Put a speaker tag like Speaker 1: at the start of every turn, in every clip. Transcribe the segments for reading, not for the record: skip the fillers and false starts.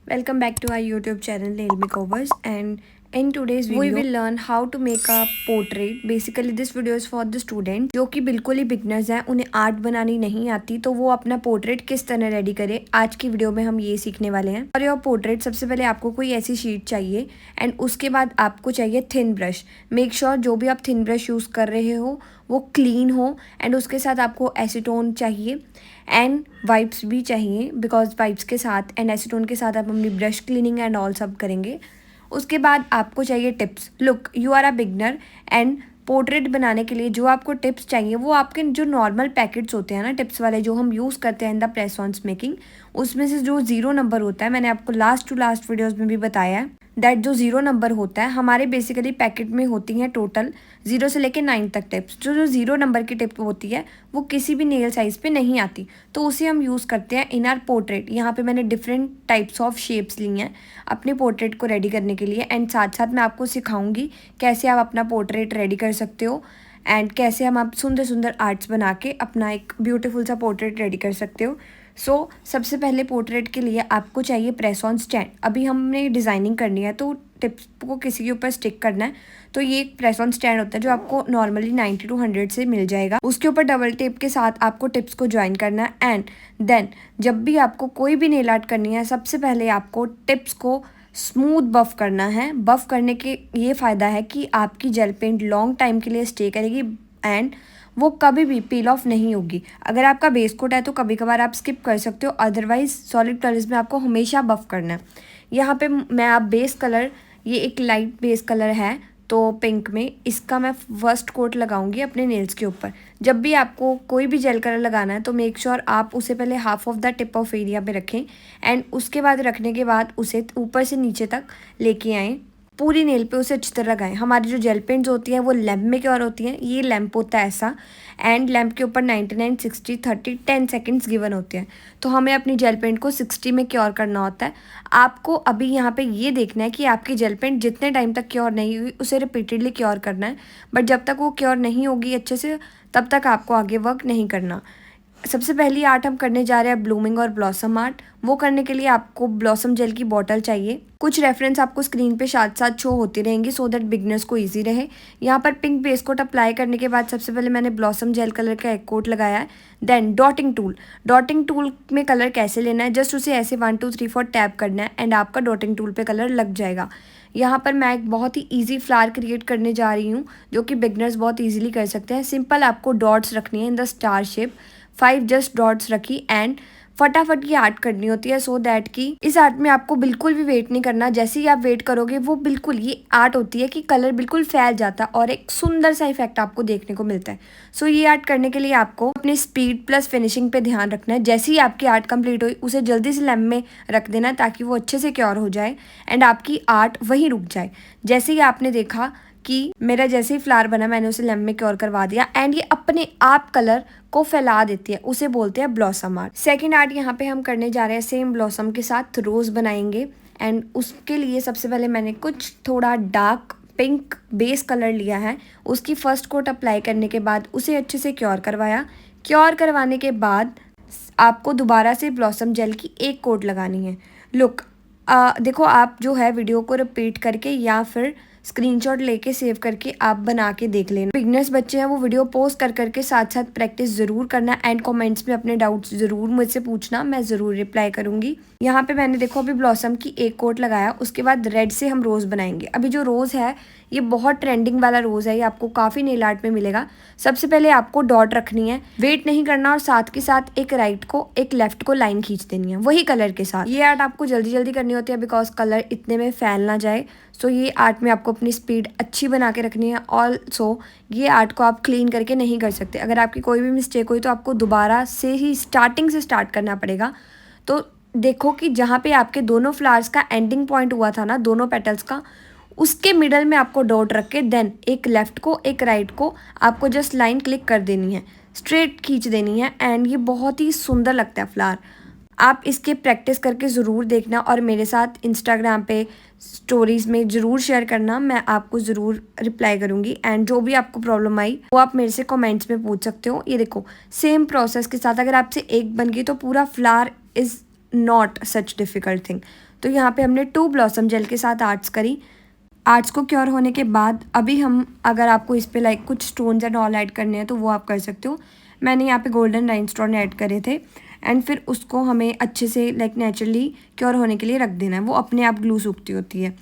Speaker 1: Welcome back to our YouTube channel Nail Makeovers, and in today's video we will learn how to make a portrait. Basically this video is for the students जो कि बिल्कुल ही beginners हैं, उन्हें art बनानी नहीं आती, तो वो अपना पोर्ट्रेट किस तरह रेडी करें। आज की वीडियो में हम ये सीखने वाले हैं। और योर पोर्ट्रेट, सबसे पहले आपको कोई ऐसी शीट चाहिए एंड उसके बाद आपको चाहिए थिन ब्रश। मेक श्योर जो भी आप थिन ब्रश यूज़ कर रहे हो वो क्लीन हो एंड उसके साथ आपको एसीटोन चाहिए एंड वाइप्स भी चाहिए, बिकॉज वाइप्स के साथ एंड एसीटोन के साथ आप अपनी ब्रश क्लीनिंग एंड ऑल सब करेंगे। उसके बाद आपको चाहिए tips. Look, you are a beginner and portrait बनाने के लिए जो आपको टिप्स चाहिए वो आपके जो नॉर्मल पैकेट्स होते हैं ना टिप्स वाले, जो हम यूज़ करते हैं इन द प्रेस ऑन्स मेकिंग, उसमें से जो 0 नंबर होता है, मैंने आपको लास्ट टू लास्ट वीडियोज़ में भी बताया है दैट जो 0 नंबर होता है हमारे बेसिकली पैकेट में होती हैं टोटल 0 से लेके 9 तक टिप्स। जो 0 नंबर की टिप होती है वो किसी भी नेल साइज़ पे नहीं आती, तो उसे हम यूज़ करते हैं इन आर पोर्ट्रेट। यहाँ पे मैंने डिफरेंट टाइप्स ऑफ शेप्स ली हैं अपने पोर्ट्रेट को रेडी करने के लिए, एंड साथ साथ मैं आपको सिखाऊंगी कैसे आप अपना पोर्ट्रेट रेडी कर सकते हो एंड कैसे हम आप सुंदर सुंदर आर्ट्स बना के अपना एक ब्यूटीफुल सा पोर्ट्रेट रेडी कर सकते हो। सबसे पहले पोर्ट्रेट के लिए आपको चाहिए प्रेस ऑन स्टैंड। अभी हमने डिज़ाइनिंग करनी है तो टिप्स को किसी के ऊपर स्टिक करना है, तो ये एक प्रेस ऑन स्टैंड होता है जो आपको नॉर्मली 90 to 100 से मिल जाएगा। उसके ऊपर डबल टेप के साथ आपको टिप्स को ज्वाइन करना है एंड देन जब भी आपको कोई भी नेल आर्ट करनी है, सबसे पहले आपको टिप्स को स्मूथ बफ़ करना है। बफ़ करने के ये फ़ायदा है कि आपकी जेल पेंट लॉन्ग टाइम के लिए स्टे करेगी एंड वो कभी भी पील ऑफ नहीं होगी। अगर आपका बेस कोट है तो कभी कभार आप स्किप कर सकते हो, अदरवाइज सॉलिड कलर्स में आपको हमेशा बफ़ करना है। यहाँ पे मैं आप बेस कलर, ये एक लाइट बेस कलर है तो पिंक में, इसका मैं फर्स्ट कोट लगाऊंगी अपने नेल्स के ऊपर। जब भी आपको कोई भी जेल कलर लगाना है तो मेक श्योर आप उसे पहले half of the tip of area पे रखें एंड उसके बाद रखने के बाद उसे ऊपर से नीचे तक लेके आएँ, पूरी नेल पे उसे अच्छी तरह लगाएं। हमारी जो जेल पेंट्स होती हैं वो लैम्प में क्योर होती हैं, ये लैम्प होता है ऐसा एंड लैम्प के ऊपर 99 60 30 10 सेकेंड्स गिवन होते हैं, तो हमें अपनी जेल पेंट को 60 में क्योर करना होता है। आपको अभी यहाँ पे ये देखना है कि आपकी जेल पेंट जितने टाइम तक क्योर नहीं हुई उसे रिपीटेडली क्योर करना है, बट जब तक वो क्योर नहीं होगी अच्छे से तब तक आपको आगे वर्क नहीं करना। सबसे पहली आर्ट हम करने जा रहे हैं ब्लूमिंग और ब्लॉसम आर्ट। वो करने के लिए आपको ब्लॉसम जेल की बॉटल चाहिए। कुछ रेफरेंस आपको स्क्रीन पे साथ साथ शो होती रहेंगी सो दैट बिगनर्स को इजी रहे। यहाँ पर पिंक बेस कोट अप्लाई करने के बाद सबसे पहले मैंने ब्लॉसम जेल कलर का एक कोट लगाया है। देन डॉटिंग टूल में कलर कैसे लेना है, जस्ट उसे ऐसे 1 2 3 4 टैप करना है एंड आपका डॉटिंग टूल पे कलर लग जाएगा। यहाँ पर मैं एक बहुत ही ईजी फ्लावर क्रिएट करने जा रही हूँ जो कि बिगनर्स बहुत ईजिली कर सकते हैं। सिंपल आपको डॉट्स रखनी है in the star shape, 5 just dots रखी एंड फटाफट ये आर्ट करनी होती है सो दैट कि इस आर्ट में आपको बिल्कुल भी वेट नहीं करना। जैसे ही आप वेट करोगे वो बिल्कुल ये आर्ट होती है कि कलर बिल्कुल फैल जाता है और एक सुंदर सा इफेक्ट आपको देखने को मिलता है। ये आर्ट करने के लिए आपको अपने स्पीड प्लस फिनिशिंग पे ध्यान रखना है। जैसे ही आपकी आर्ट कंप्लीट हुई उसे जल्दी से लैम्प में रख देना ताकि वो अच्छे से क्योर हो जाए एंड आपकी आर्ट वहीं रुक जाए। जैसे ही आपने देखा कि मेरा जैसे ही फ्लावर बना मैंने उसे लैम्प में क्योर करवा दिया एंड ये अपने आप कलर को फैला देती है, उसे बोलते हैं ब्लॉसम आर्ट। सेकंड आर्ट यहाँ पे हम करने जा रहे हैं सेम ब्लॉसम के साथ रोज़ बनाएंगे एंड उसके लिए सबसे पहले मैंने कुछ थोड़ा डार्क पिंक बेस कलर लिया है। उसकी फर्स्ट कोट अप्लाई करने के बाद उसे अच्छे से क्योर करवाया। क्योर करवाने के बाद आपको दोबारा से ब्लॉसम जेल की एक कोट लगानी है। लुक, देखो आप जो है वीडियो को रिपीट करके या फिर स्क्रीनशॉट लेके सेव करके आप बना के देख लेना। बिगनर्स बच्चे हैं वो वीडियो पोस्ट कर करके साथ साथ प्रैक्टिस ज़रूर करना एंड कमेंट्स में अपने डाउट्स ज़रूर मुझसे पूछना, मैं ज़रूर रिप्लाई करूँगी। यहाँ पे मैंने देखो अभी ब्लॉसम की एक कोट लगाया, उसके बाद रेड से हम रोज़ बनाएंगे। अभी जो रोज़ है ये बहुत ट्रेंडिंग वाला रोज़ है, ये आपको काफ़ी नेल आर्ट में मिलेगा। सबसे पहले आपको डॉट रखनी है, वेट नहीं करना और साथ के साथ एक राइट को एक लेफ्ट को लाइन खींच देनी है वही कलर के साथ। ये आर्ट आपको जल्दी जल्दी करनी होती है बिकॉज कलर इतने में फैल ना जाए। ये आर्ट में आपको अपनी स्पीड अच्छी बना के रखनी है। ऑल्सो ये आर्ट को आप क्लीन करके नहीं कर सकते, अगर आपकी कोई भी मिस्टेक हुई तो आपको दोबारा से ही स्टार्टिंग से स्टार्ट करना पड़ेगा। तो देखो कि जहाँ पे आपके दोनों फ्लावर्स का एंडिंग पॉइंट हुआ था ना, दोनों पेटल्स का, उसके मिडल में आपको डॉट रख के देन एक लेफ्ट को एक राइट को आपको जस्ट लाइन क्लिक कर देनी है, स्ट्रेट खींच देनी है एंड ये बहुत ही सुंदर लगता है फ्लावर। आप इसके प्रैक्टिस करके ज़रूर देखना और मेरे साथ इंस्टाग्राम पे स्टोरीज़ में ज़रूर शेयर करना, मैं आपको ज़रूर रिप्लाई करूँगी एंड जो भी आपको प्रॉब्लम आई वो आप मेरे से कमेंट्स में पूछ सकते हो। ये देखो सेम प्रोसेस के साथ अगर आपसे एक बन गई तो पूरा flower is not such difficult thing. तो यहाँ पे हमने 2 ब्लॉसम जेल के साथ आर्ट्स करी। आर्ट्स को क्योर होने के बाद अभी हम, अगर आपको इस पे लाइक कुछ स्टोन्स एंड ऑल ऐड करने हैं तो वो आप कर सकते हो। मैंने यहाँ पे गोल्डन राइनस्टोन ऐड करे थे एंड फिर उसको हमें अच्छे से लाइक नेचुरली क्योर होने के लिए रख देना है, वो अपने आप ग्लू सूखती होती है।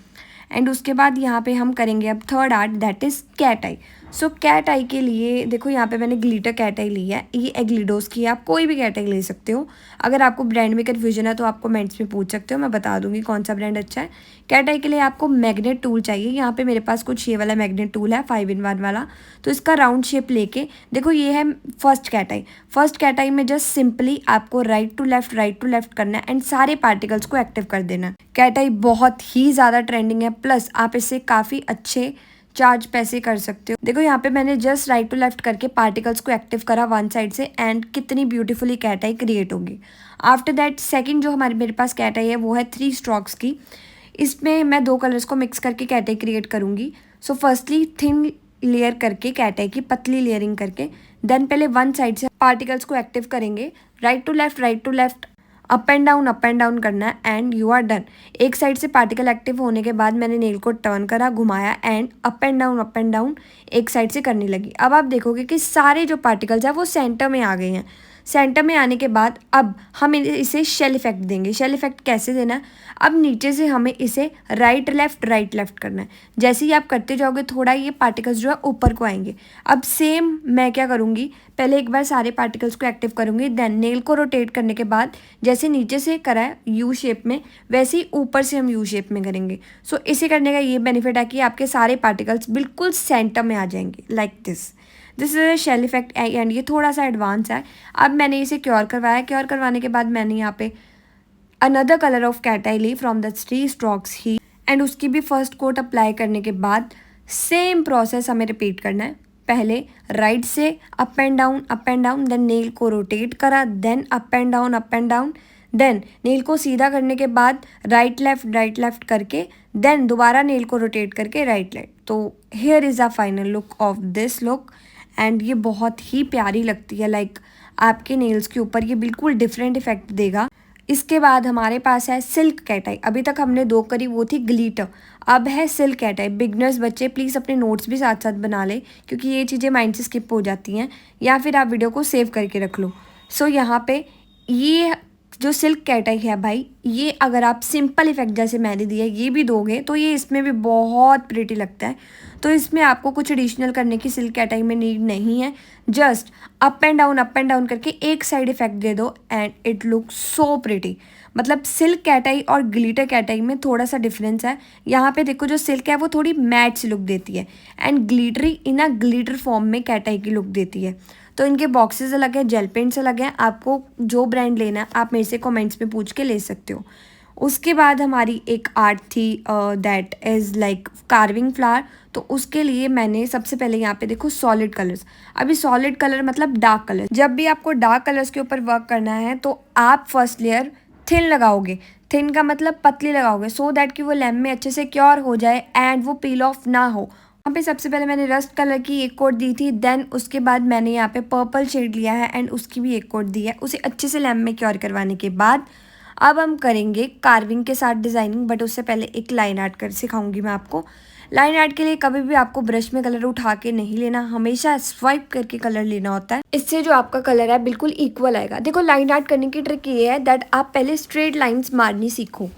Speaker 1: एंड उसके बाद यहाँ पे हम करेंगे अब third art, that is cat eye. So cat eye के लिए देखो यहाँ पे मैंने ग्लिटर कैट आई ली है, ये एग्लिडोस की है, आप कोई भी कैट आई ले सकते हो। अगर आपको ब्रांड में कन्फ्यूजन है तो आप कमेंट्स में पूछ सकते हो, मैं बता दूंगी कौन सा ब्रांड अच्छा है। कैट आई के लिए आपको मैग्नेट टूल चाहिए। यहाँ पे मेरे पास कुछ ये वाला मैग्नेट टूल है 5-in-1 वाला, तो इसका राउंड शेप लेके देखो ये है फर्स्ट कैट आई। फर्स्ट कैट आई में जस्ट सिंपली आपको राइट टू लेफ्ट करना है एंड सारे पार्टिकल्स को एक्टिव कर देना है। कैट आई बहुत ही ज़्यादा ट्रेंडिंग है, प्लस आप इससे काफ़ी अच्छे चार्ज पैसे कर सकते हो। देखो यहाँ पे मैंने जस्ट राइट टू लेफ्ट करके पार्टिकल्स को एक्टिव करा वन साइड से एंड कितनी ब्यूटीफुली कैट आई क्रिएट होगी। आफ्टर दैट सेकंड जो मेरे पास कैट आई है वो है 3 स्ट्रोक्स की। इसमें मैं 2 कलर्स को मिक्स करके कैट आई क्रिएट करूँगी। सो फर्स्टली थिन लेयर करके कैट आई की पतली लेयरिंग करके देन पहले वन साइड से पार्टिकल्स को एक्टिव करेंगे, right to left up and down करना है एंड यू आर डन। एक साइड से पार्टिकल एक्टिव होने के बाद मैंने नेल को टर्न करा, घुमाया एंड अप एंड डाउन एक साइड से करने लगी। अब आप देखोगे कि सारे जो पार्टिकल्स हैं वो सेंटर में आ गए हैं। सेंटर में आने के बाद अब हम इसे शेल इफेक्ट देंगे। शेल इफेक्ट कैसे देना है, अब नीचे से हमें इसे राइट लेफ्ट करना है। जैसे ही आप करते जाओगे थोड़ा ये पार्टिकल्स जो है ऊपर को आएंगे। अब सेम मैं क्या करूँगी, पहले एक बार सारे पार्टिकल्स को एक्टिव करूँगी, देन नेल को रोटेट करने के बाद जैसे नीचे से करा है यू शेप में, वैसे ही ऊपर से हम यू शेप में करेंगे। सो इसे करने का ये बेनिफिट है कि आपके सारे पार्टिकल्स बिल्कुल सेंटर में आ जाएंगे like this is a shell effect and ये थोड़ा सा एडवांस है। अब मैंने इसे क्योर करवाया। क्योर करवाने के बाद मैंने यहाँ पे another colour of cat eye ली फ्रॉम द 3 स्ट्रोक्स ही एंड उसकी भी फर्स्ट कोट अप्लाई करने के बाद सेम प्रोसेस हमें रिपीट करना है। पहले राइट से up and down then nail को रोटेट करा, then up and down then nail को सीधा करने के बाद राइट लेफ्ट करके देन दोबारा नेल को रोटेट करके राइट लेफ्ट। तो here is a final look of this look and ये बहुत ही प्यारी लगती है। लाइक आपके नेल्स के ऊपर ये बिल्कुल डिफरेंट इफेक्ट देगा। इसके बाद हमारे पास है सिल्क कैट आई। अभी तक हमने 2 करी, वो थी ग्लिटर, अब है सिल्क कैट आई। बिगनर्स बच्चे प्लीज़ अपने नोट्स भी साथ साथ बना ले क्योंकि ये चीज़ें माइंड से स्किप हो जाती हैं, या फिर आप वीडियो को सेव करके रख लो। सो यहाँ पे ये जो सिल्क कैट आई है भाई, ये अगर आप सिंपल इफेक्ट जैसे मैंने दिया ये भी दोगे तो ये इसमें भी बहुत प्रिटी लगता है। तो इसमें आपको कुछ एडिशनल करने की सिल्क कैट आई में नीड नहीं है, जस्ट अप एंड डाउन करके एक साइड इफेक्ट दे दो and it look so pretty. मतलब सिल्क कैट आई और ग्लिटर कैट आई में थोड़ा सा डिफरेंस है। यहाँ पे देखो जो सिल्क है वो थोड़ी मैट सी लुक देती है and glittery in a glitter form में कैट आई की लुक देती है। तो इनके बॉक्सेस अलग है, जेल पेंट्स अलग हैं। आपको जो ब्रांड लेना है आप मेरे से कमेंट्स में पूछ के ले सकते हो। उसके बाद हमारी एक आर्ट थी that is like carving flower. तो उसके लिए मैंने सबसे पहले यहाँ पे देखो सॉलिड कलर्स। अभी सॉलिड कलर मतलब डार्क कलर। जब भी आपको डार्क कलर्स के ऊपर वर्क करना है तो आप फर्स्ट लेयर थिन लगाओगे। थिन का मतलब पतली लगाओगे सो दैट कि वो लैम्प में अच्छे से क्योर हो जाए एंड वो पील ऑफ ना हो। यहाँ पे सबसे पहले मैंने रस्ट कलर की एक कोट दी थी, देन उसके बाद मैंने यहाँ पे पर्पल शेड लिया है एंड उसकी भी एक कोट दी है। उसे अच्छे से लैम्प में क्योर करवाने के बाद अब हम करेंगे कार्विंग के साथ डिज़ाइनिंग, बट उससे पहले एक लाइन आर्ट कर सिखाऊंगी मैं आपको। लाइन आर्ट के लिए कभी भी आपको ब्रश में कलर उठा के नहीं लेना, हमेशा स्वाइप करके कलर लेना होता है। इससे जो आपका कलर है बिल्कुल इक्वल आएगा। देखो लाइन आर्ट करने की ट्रिक ये है दैट आप पहले स्ट्रेट लाइंस मारनी सीखो।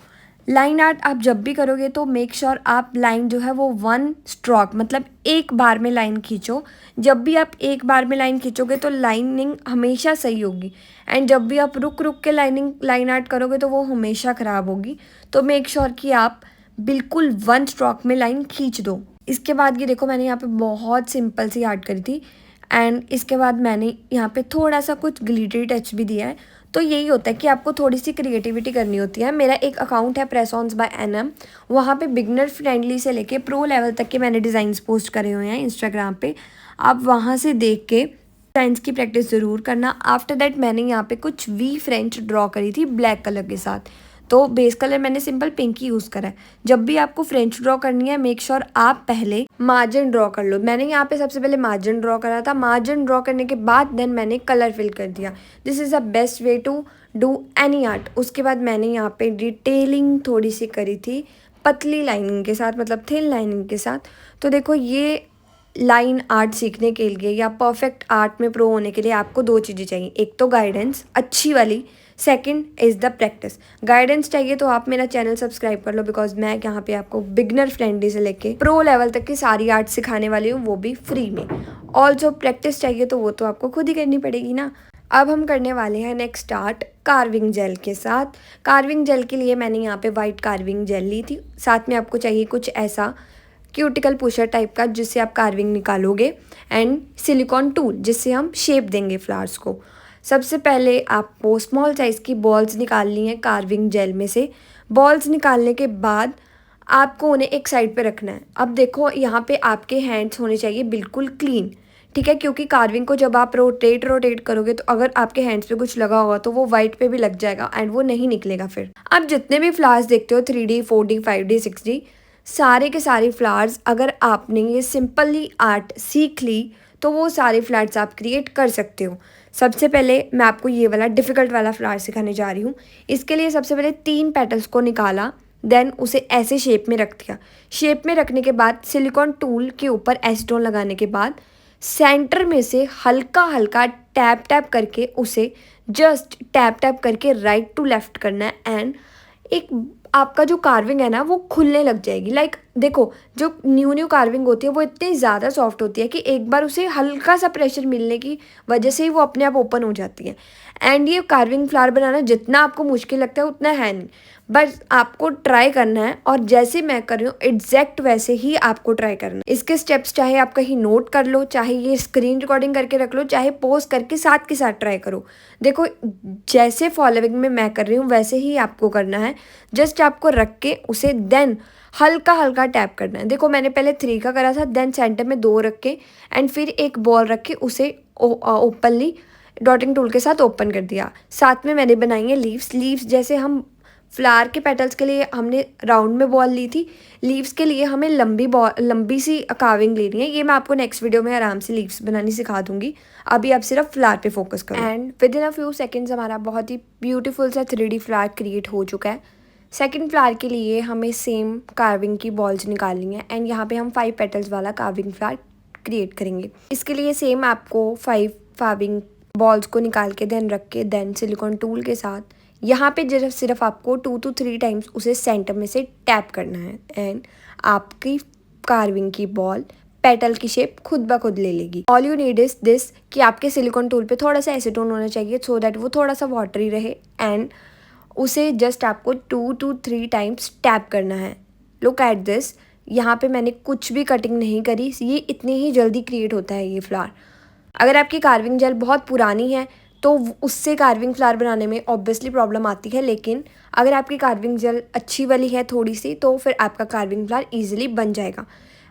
Speaker 1: लाइन आर्ट आप जब भी करोगे तो मेक श्योर आप लाइन जो है वो 1 स्ट्रोक मतलब एक बार में लाइन खींचो। जब भी आप एक बार में लाइन खींचोगे तो लाइनिंग हमेशा सही होगी एंड जब भी आप रुक के लाइन आर्ट करोगे तो वो हमेशा ख़राब होगी। तो मेक श्योर कि आप बिल्कुल 1 स्ट्रोक में लाइन खींच दो। इसके बाद ये देखो मैंने यहाँ पे बहुत सिंपल सी आर्ट करी थी एंड इसके बाद मैंने यहाँ पे थोड़ा सा कुछ ग्लिटरी टच भी दिया है। तो यही होता है कि आपको थोड़ी सी क्रिएटिविटी करनी होती है। मेरा एक अकाउंट है प्रेसऑन्स बाय एनएम, वहाँ पे बिगनर फ्रेंडली से लेके प्रो लेवल तक के मैंने डिज़ाइंस पोस्ट करे हुए हैं इंस्टाग्राम पे। आप वहाँ से देख के डिज़ाइंस की प्रैक्टिस ज़रूर करना। आफ्टर दैट मैंने यहाँ पे कुछ वी फ्रेंच ड्रॉ करी थी ब्लैक कलर के साथ। तो बेस कलर मैंने सिंपल पिंक ही यूज़ करा है। जब भी आपको फ्रेंच ड्रॉ करनी है मेक श्योर आप पहले मार्जिन ड्रॉ कर लो। मैंने यहाँ पे सबसे पहले मार्जिन ड्रॉ करा था। मार्जिन ड्रॉ करने के बाद देन मैंने कलर फिल कर दिया। This is the best way to do any art. उसके बाद मैंने यहाँ पे डिटेलिंग थोड़ी सी करी थी पतली लाइनिंग के साथ, मतलब थिन लाइनिंग के साथ। तो देखो ये लाइन आर्ट सीखने के लिए या परफेक्ट आर्ट में प्रो होने के लिए आपको दो चीज़ें चाहिए, एक तो गाइडेंस अच्छी वाली, second is the practice. Guidance चाहिए तो आप मेरा चैनल सब्सक्राइब कर लो, बिकॉज मैं यहाँ पे आपको बिगनर फ्रेंडली से लेके प्रो लेवल तक की सारी आर्ट सिखाने वाली हूँ, वो भी फ्री में। ऑल्सो प्रैक्टिस चाहिए तो वो तो आपको खुद ही करनी पड़ेगी ना। अब हम करने वाले हैं नेक्स्ट आर्ट कार्विंग जेल के साथ। कार्विंग जेल के लिए मैंने यहाँ पे वाइट कार्विंग जेल ली थी, साथ में आपको चाहिए कुछ ऐसा क्यूटिकल पुशर टाइप का जिससे आप कार्विंग निकालोगे, एंड सिलिकॉन टूल जिससे हम शेप देंगे फ्लावर्स को। सबसे पहले आपको स्मॉल साइज़ की बॉल्स निकालनी है कार्विंग जेल में से। बॉल्स निकालने के बाद आपको उन्हें एक साइड पे रखना है। अब देखो यहाँ पे आपके हैंड्स होने चाहिए बिल्कुल क्लीन, ठीक है, क्योंकि कार्विंग को जब आप रोटेट करोगे तो अगर आपके हैंड्स पे कुछ लगा होगा तो वो वाइट पे भी लग जाएगा एंड वो नहीं निकलेगा। फिर आप जितने भी फ्लावर्स देखते हो 3D 4D 5D 6D, सारे के सारे फ्लावर्स अगर आपने ये सिंपली आर्ट सीख ली तो वो सारे फ्लावर्स आप क्रिएट कर सकते हो। सबसे पहले मैं आपको ये वाला डिफ़िकल्ट वाला फ्लावर सिखाने जा रही हूँ। इसके लिए सबसे पहले 3 पेटल्स को निकाला, देन उसे ऐसे शेप में रख दिया। शेप में रखने के बाद सिलिकॉन टूल के ऊपर एसीटोन लगाने के बाद सेंटर में से हल्का हल्का टैप टैप करके उसे जस्ट टैप टैप करके राइट टू लेफ्ट करना है, एंड एक आपका जो कार्विंग है ना वो खुलने लग जाएगी। लाइक देखो जो न्यू कार्विंग होती है वो इतनी ज़्यादा सॉफ्ट होती है कि एक बार उसे हल्का सा प्रेशर मिलने की वजह से ही वो अपने आप ओपन हो जाती है। एंड ये कार्विंग फ्लावर बनाना जितना आपको मुश्किल लगता है उतना है नहीं, बस आपको ट्राई करना है, और जैसे मैं कर रही हूँ एग्जैक्ट वैसे ही आपको ट्राई करना है। इसके स्टेप्स चाहे आप कहीं नोट कर लो, चाहे ये स्क्रीन रिकॉर्डिंग करके रख लो, चाहे पोस्ट करके साथ के साथ ट्राई करो। देखो जैसे फॉलोइंग में मैं कर रही हूँ वैसे ही आपको करना है। जस्ट आपको रख के उसे देन हल्का हल्का टैप करना है। देखो मैंने पहले 3 का करा था, देन सेंटर में 2 रख के एंड फिर एक बॉल रख के उसे ओपनली डॉटिंग टूल के साथ ओपन कर दिया। साथ में मैंने बनाई है लीव्स जैसे हम फ्लावर के पेटल्स के लिए हमने राउंड में बॉल ली थी, लीव्स के लिए हमें लंबी सी कार्विंग लेनी है। ये मैं आपको नेक्स्ट वीडियो में आराम से लीव्स बनानी सिखा दूंगी, अभी आप सिर्फ फ्लावर पे फोकस करो। And with in a few seconds हमारा बहुत ही ब्यूटीफुल सा 3D फ्लावर क्रिएट हो चुका है। सेकंड फ्लावर के लिए हमें सेम कार्विंग की बॉल्स निकालनी है, एंड यहाँ पे हम 5 पेटल्स वाला कार्विंग फ्लावर क्रिएट करेंगे। इसके लिए सेम आपको 5 कार्विंग बॉल्स को निकाल के देन रख के देन सिलिकॉन टूल के साथ यहाँ पे सिर्फ आपको 2 to 3 टाइम्स उसे सेंटर में से टैप करना है, एंड आपकी कार्विंग की बॉल पेटल की शेप खुद ब खुद ले लेगी। All you need is this कि आपके सिलिकॉन टूल पे थोड़ा सा एसीटोन होना चाहिए सो दैट वो थोड़ा सा वाटरी रहे, एंड उसे जस्ट आपको 2 to 3 टाइम्स टैप करना है। लुक एट दिस, यहाँ पे मैंने कुछ भी कटिंग नहीं करी, ये इतनी ही जल्दी क्रिएट होता है ये फ्लावर। अगर आपकी कार्विंग जेल बहुत पुरानी है तो उससे कार्विंग फ्लावर बनाने में ऑब्वियसली प्रॉब्लम आती है, लेकिन अगर आपकी कार्विंग जेल अच्छी वाली है थोड़ी सी तो फिर आपका कार्विंग फ्लावर ईजिली बन जाएगा।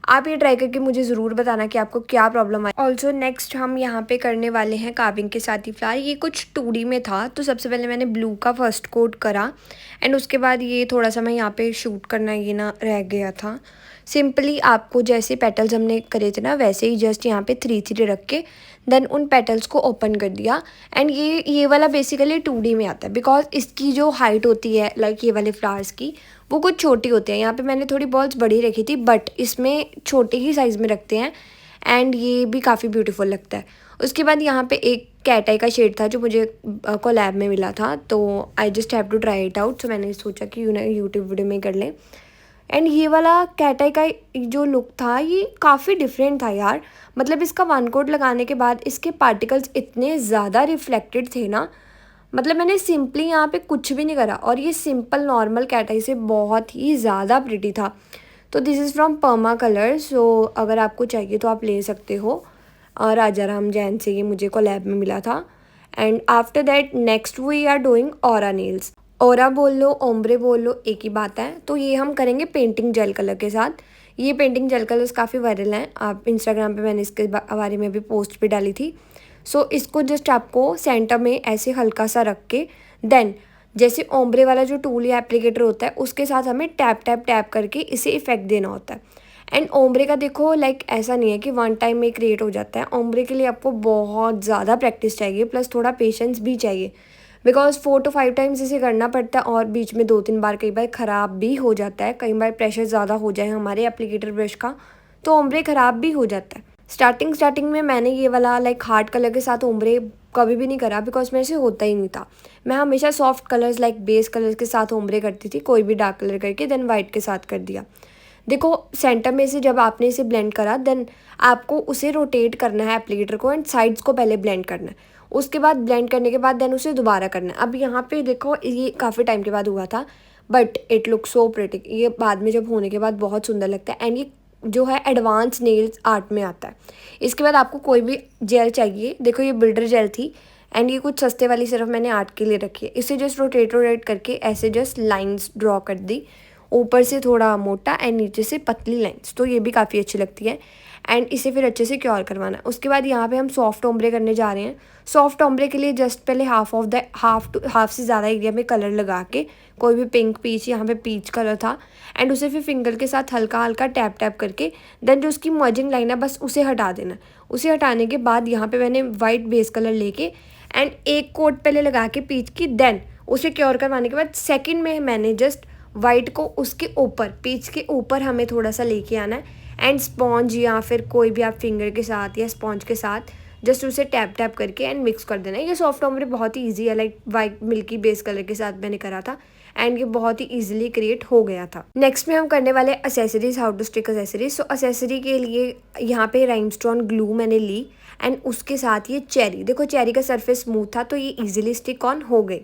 Speaker 1: आप ये ट्राई करके मुझे ज़रूर बताना कि आपको क्या प्रॉब्लम आई। ऑल्सो नेक्स्ट हम यहाँ पे करने वाले हैं कार्विंग के साथ ही फ्लावर। ये कुछ 2D में था, तो सबसे पहले मैंने ब्लू का फर्स्ट कोट करा, एंड उसके बाद ये थोड़ा सा मैं यहाँ पे शूट करना ये ना रह गया था। सिंपली आपको जैसे पेटल्स हमने करे थे ना वैसे ही जस्ट यहाँ पे 3 रख के देन उन पेटल्स को ओपन कर दिया। एंड ये वाला बेसिकली 2D में आता है, बिकॉज इसकी जो हाइट होती है लाइक ये वाले फ्लावर्स की वो कुछ छोटी होती है। यहाँ पे मैंने थोड़ी बॉल्स बड़ी रखी थी, बट इसमें छोटे ही साइज़ में रखते हैं, एंड ये भी काफ़ी ब्यूटीफुल लगता है। उसके बाद यहाँ पे एक कैट आई का शेड था जो मुझे कोलैब में मिला था, तो I just have to try it out, so मैंने सोचा कि यूट्यूब वीडियो में कर लें। एंड ये वाला कैट आई का जो लुक था ये काफ़ी डिफरेंट था यार, मतलब इसका 1 कोट लगाने के बाद इसके पार्टिकल्स इतने ज़्यादा रिफ्लेक्टेड थे ना, मतलब मैंने सिंपली यहाँ पे कुछ भी नहीं करा और ये सिंपल नॉर्मल कैट आई से बहुत ही ज़्यादा प्रिटी था। तो this is from Parma colour, so अगर आपको चाहिए तो आप ले सकते हो। और राजा राम जैन से ये मुझे कोलैब में मिला था। And after that next we are doing aura nails. Aura बोल लो ओम्ब्रे बोल लो एक ही बात है। तो ये हम करेंगे पेंटिंग जेल कलर के साथ। ये पेंटिंग जेल कलर्स काफ़ी वायरल हैं, आप इंस्टाग्राम पे मैंने इसके बारे में भी पोस्ट भी डाली थी। सो इसको जस्ट आपको सेंटर में ऐसे हल्का सा रख के देन जैसे ओम्ब्रे वाला जो टूल या एप्लीकेटर होता है उसके साथ हमें टैप टैप टैप करके इसे इफेक्ट देना होता है। एंड ओम्ब्रे का देखो लाइक ऐसा नहीं है कि 1 टाइम में क्रिएट हो जाता है। ओम्ब्रे के लिए आपको बहुत ज़्यादा प्रैक्टिस चाहिए, प्लस थोड़ा पेशेंस भी चाहिए, बिकॉज 4 to 5 टाइम्स इसे करना पड़ता है और बीच में 2-3 बार कई बार ख़राब भी हो जाता है। कई बार प्रेशर ज़्यादा हो जाए हमारे एप्लीकेटर ब्रश का तो ओम्ब्रे ख़राब भी हो जाता है। स्टार्टिंग में मैंने ये वाला लाइक हार्ड कलर के साथ ओम्ब्रे कभी भी नहीं करा बिकॉज मेरे से होता ही नहीं था। मैं हमेशा soft colours like base colours के साथ ओम्ब्रे करती थी, कोई भी डार्क कलर करके देन वाइट के साथ कर दिया। देखो सेंटर में से जब आपने इसे ब्लेंड करा देन आपको उसे रोटेट करना है एप्लीकेटर को एंड साइड्स को पहले ब्लेंड करना है। उसके बाद ब्लेंड करने के बाद देन उसे दोबारा करना है। अब यहाँ पे देखो ये काफ़ी टाइम के बाद हुआ था but it look so pretty. ये बाद में जब होने के बाद बहुत सुंदर लगता है एंड ये जो है एडवांस नेल्स आर्ट में आता है। इसके बाद आपको कोई भी जेल चाहिए, देखो ये बिल्डर जेल थी एंड ये कुछ सस्ते वाली सिर्फ मैंने आर्ट के लिए रखी है। इसे जस्ट रोटेट करके ऐसे जस्ट लाइंस ड्रॉ कर दी, ऊपर से थोड़ा मोटा एंड नीचे से पतली लाइंस, तो ये भी काफ़ी अच्छी लगती है। एंड इसे फिर अच्छे से क्योर करवाना है। उसके बाद यहाँ पे हम सॉफ्ट ओम्ब्रे करने जा रहे हैं। सॉफ्ट ओम्ब्रे के लिए जस्ट पहले हाफ से ज़्यादा एरिया में कलर लगा के, कोई भी पिंक पीच, यहाँ पे पीच कलर था एंड उसे फिर फिंगर के साथ हल्का हल्का टैप करके देन जो उसकी मर्जिंग लाइन है बस उसे हटा देना। उसे हटाने के बाद यहाँ पे मैंने वाइट बेस कलर लेके एंड एक कोट पहले लगा के पीच की, देन उसे क्योर करवाने के बाद सेकेंड में मैंने जस्ट वाइट को उसके ऊपर, पीच के ऊपर हमें थोड़ा सा लेके आना है एंड स्पॉन्ज या फिर कोई भी आप फिंगर के साथ या स्पॉन्ज के साथ जस्ट उसे टैप करके एंड मिक्स कर देना है। ये सॉफ्ट ओम्ब्रे बहुत ही इजी है, like white milky base colour के साथ मैंने करा था एंड ये बहुत ही इजीली क्रिएट हो गया था। नेक्स्ट में हम करने वाले accessories, how to stick accessories. So accessory के लिए यहाँ पे राइमस्टोन ग्लू मैंने ली एंड उसके साथ ये चेरी, देखो चेरी का सरफेस स्मूथ था तो ये इजीली स्टिक ऑन हो गई।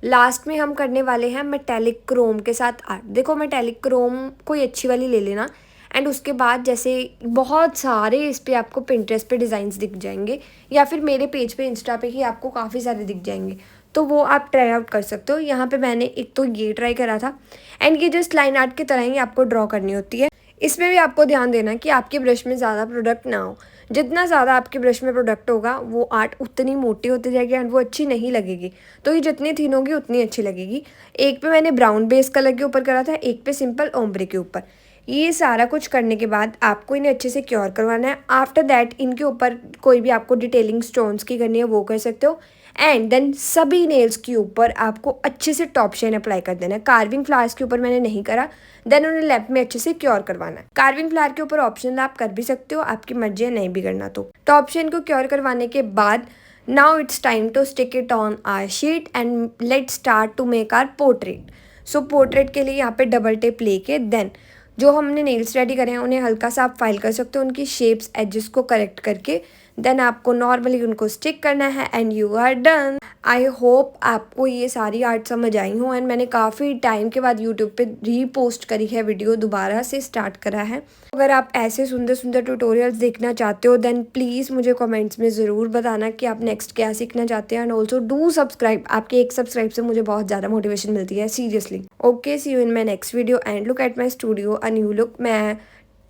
Speaker 1: लास्ट में हम करने वाले हैं मेटेलिक क्रोम के साथ आर्ट। देखो मेटेलिक क्रोम कोई अच्छी वाली ले लेना एंड उसके बाद जैसे बहुत सारे इस पर आपको पिंटरेस्ट पे डिज़ाइंस दिख जाएंगे या फिर मेरे पेज पे इंस्टा पे ही आपको काफ़ी सारे दिख जाएंगे, तो वो आप ट्राई आउट कर सकते हो। यहाँ पे मैंने एक तो ये ट्राई करा था एंड ये जस्ट लाइन आर्ट की तरह ही आपको ड्रॉ करनी होती है। इसमें भी आपको ध्यान देना कि आपके ब्रश में ज़्यादा प्रोडक्ट ना हो। जितना ज़्यादा आपके ब्रश में प्रोडक्ट होगा वो आर्ट उतनी मोटी होती जाएगी एंड वो अच्छी नहीं लगेगी, तो ये जितनी थिन होगी उतनी अच्छी लगेगी। एक पे मैंने ब्राउन बेस कलर के ऊपर करा था, एक पे सिंपल ओम्ब्रे के ऊपर। ये सारा कुछ करने के बाद आपको इन्हें अच्छे से क्योर करवाना है। आफ्टर दैट इनके ऊपर कोई भी आपको डिटेलिंग स्टोन्स की करनी है वो कर सकते हो एंड देन सभी नेल्स के ऊपर आपको अच्छे से टॉप शेन अप्लाई कर देना है। कार्विंग फ्लावर्स के ऊपर मैंने नहीं करा, देन उन्हें लैप में अच्छे से क्योर करवाना है। कार्विंग फ्लावर के ऊपर ऑप्शनल आप कर भी सकते हो, आपकी मर्जी है नहीं भी करना तो। टॉप शेन को क्योर करवाने के बाद now it's time to stick it on our sheet and let's start to make our portrait. So portrait के लिए यहाँ पे डबल टेप लेके देन जो हमने नेल्स रेडी करे हैं उन्हें हल्का सा आप फाइल कर सकते हो, उनकी शेप्स एजेस को करेक्ट करके देन आपको नॉर्मली उनको स्टिक करना है and you are done. I hope आपको ये सारी आर्ट समझ आई हो एंड मैंने काफ़ी टाइम के बाद यूट्यूब पे रीपोस्ट करी है वीडियो, दोबारा से स्टार्ट करा है। अगर आप ऐसे सुंदर सुंदर ट्यूटोरियल्स देखना चाहते हो देन प्लीज़ मुझे कमेंट्स में ज़रूर बताना कि आप नेक्स्ट क्या सीखना चाहते हैं एंड ऑल्सो डू सब्सक्राइब। आपके एक सब्सक्राइब से मुझे बहुत ज़्यादा मोटिवेशन मिलती है seriously. Okay, see you in my next video and look at my studio a new look. मैं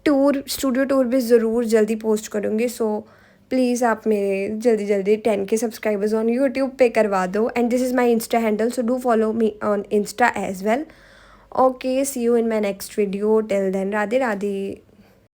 Speaker 1: स्टूडियो टूर भी ज़रूर जल्दी पोस्ट करूँगी, सो प्लीज़ आप मेरे जल्दी 10K सब्सक्राइबर्स ऑन यूट्यूब पे करवा दो and this is my insta handle, so do follow me on insta as well. Okay, see you in my next video, till then Radhe Radhe.